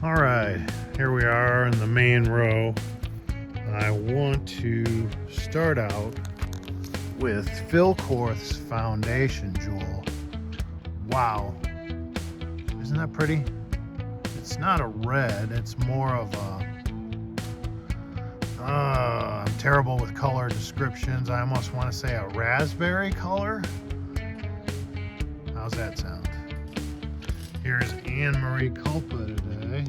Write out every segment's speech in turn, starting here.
All right, here we are in the main row. I want to start out with Phil Korth's Foundation Jewel. Wow, isn't that pretty? It's not a red, it's more of a, I'm terrible with color descriptions. I almost want to say a raspberry color. How's that sound? Here's Anne-Marie Culpa today.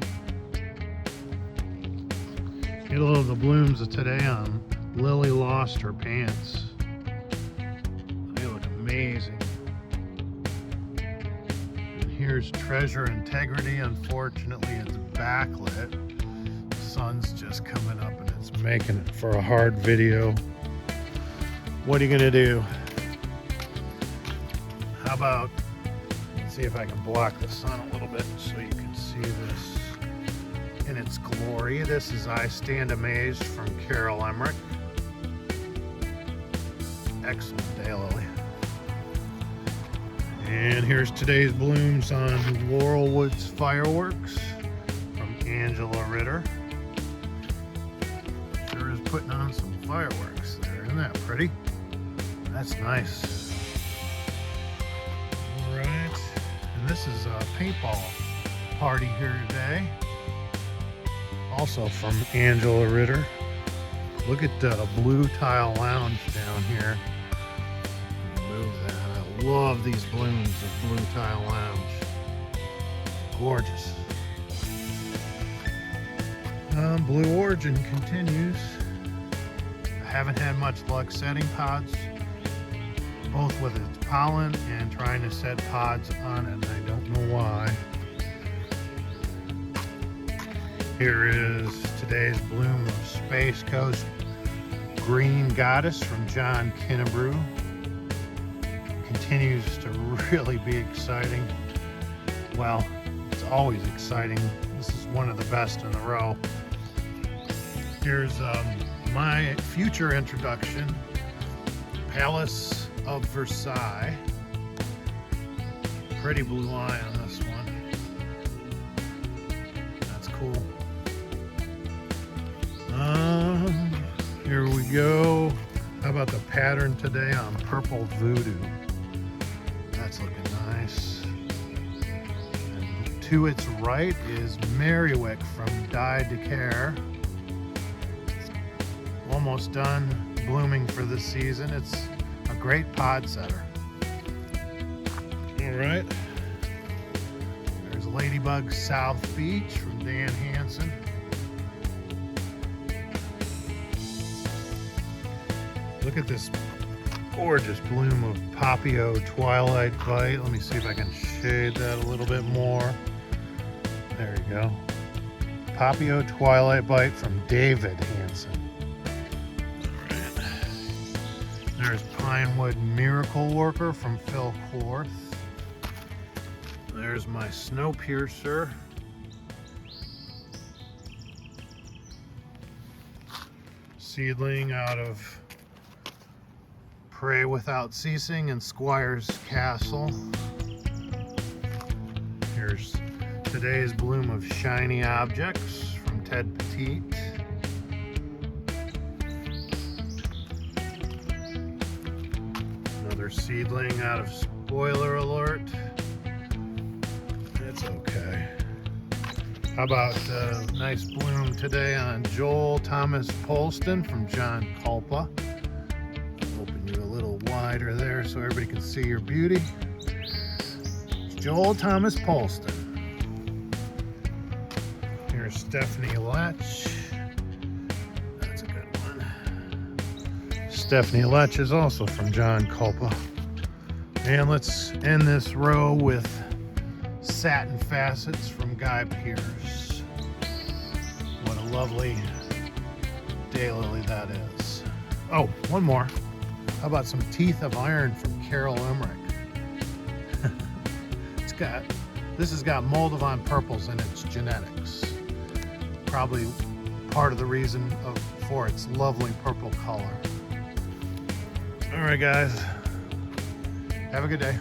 Get a little of the blooms of today on Lily Lost Her Pants. They look amazing. And here's Treasure Integrity. Unfortunately, it's backlit. The sun's just coming up and it's making it for a hard video. What are you gonna do? How about, let's see if I can block the sun a little bit so you can see this in its glory. This is I Stand Amazed from Carol Emmerich. Excellent Daylily. And here's today's blooms on Laurelwood's Fireworks from Angela Ritter. Sure is putting on some fireworks there. Isn't that pretty? That's nice. All right. And this is a paintball party here today. Also from Angela Ritter. Look at the Blue Tile Lounge down here. Move that. I love these blooms of Blue Tile Lounge. Gorgeous. Blue Origin continues. I haven't had much luck setting pods, both with its pollen and trying to set pods on it, and I don't know why. Here is today's bloom of Space Coast Green Goddess from John Kinnebrew. Continues to really be exciting. Well, it's always exciting. This is one of the best in the row. Here's my future introduction, Palace of Versailles. Pretty blue eye on this one. That's cool. Here we go. How about the pattern today on Purple Voodoo? That's looking nice. And to its right is Merriwick from Dyed to Care. It's almost done blooming for this season. It's a great pod setter. All right. There's Ladybug South Beach from Dan Hansen. Look at this gorgeous bloom of Papio Twilight Bite. Let me see if I can shade that a little bit more. There you go. Papio Twilight Bite from David Hansen. All right. There's Pinewood Miracle Worker from Phil Korth. There's my Snowpiercer. Seedling out of Pray Without Ceasing and Squire's Castle. Here's today's bloom of Shiny Objects from Ted Petit. Another seedling out of Spoiler Alert. It's okay. How about a nice bloom today on Joel Thomas Polston from John Culpa. Open you a little wider there so everybody can see your beauty. It's Joel Thomas Polston. Here's Stephanie Letch. That's a good one. Stephanie Letch is also from John Culpa. And let's end this row with Satin Facets from Guy Pearce. What a lovely daylily that is. Oh, one more. How about some Teeth of Iron from Carol Emmerich? This has got Moldovan purples in its genetics. Probably part of the reason for its lovely purple color. All right, guys. Have a good day.